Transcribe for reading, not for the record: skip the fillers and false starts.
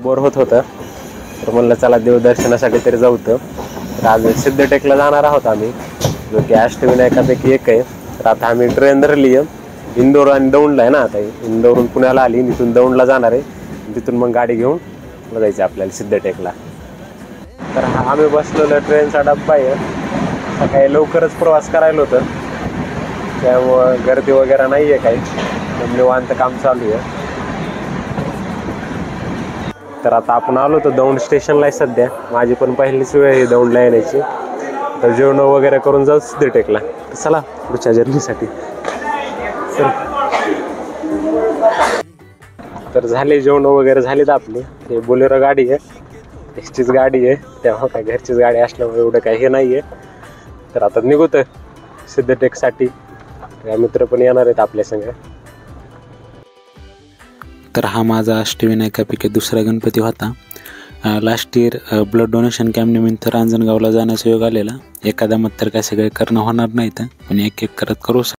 Bore होत होतं, तर म्हणलं चला देवदर्शनासाठी तरी जाऊ. तर आज सिद्धटेकला जाणार आहोत आम्ही, जो की अष्टविनायकापैकी एक आहे. तर आता आम्ही ट्रेन धरली आहे, इंदोर आणि दौंडला आहे ना. आता इंदोरहून पुण्याला आली, तिथून दौंडला जाणार आहे, तिथून मग गाडी घेऊन जायचं आपल्याला सिद्धटेकला. तर हा आम्ही बसलेलो ट्रेनचा डब्बा आहे. सकाळी लवकरच प्रवास करायला होतं, त्यामुळं गर्दी वगैरे नाही आहे काही, निवांत काम चालू आहे. तर आता आपण आलो तर दौंड स्टेशनला आहे सध्या. माझी पण पहिलीच वेळ आहे दौंडला येण्याची. तर जेवण वगैरे करून जाऊ सिद्धटेकला. चला पुढच्या जर्नीसाठी. तर झाले जेवण वगैरे झालीत आपली. हे बोलेरो गाडी आहे, एसटीच गाडी आहे, तेव्हा काय घरचीच गाडी असल्यामुळे एवढं काही हे नाही आहे. तर आता निघूत सिद्धटेकसाठी. मित्र पण येणार आहेत आपल्या संग. तर हा माझा अष्टविनायकापैकी दुसरा गणपती होता. लास्ट इयर ब्लड डोनेशन कॅम्पनिमित्त रांजणगावला जाण्याचा योग आलेला. एखादा मत तर काय सगळे करणं होणार नाही, पण एक एक करत करू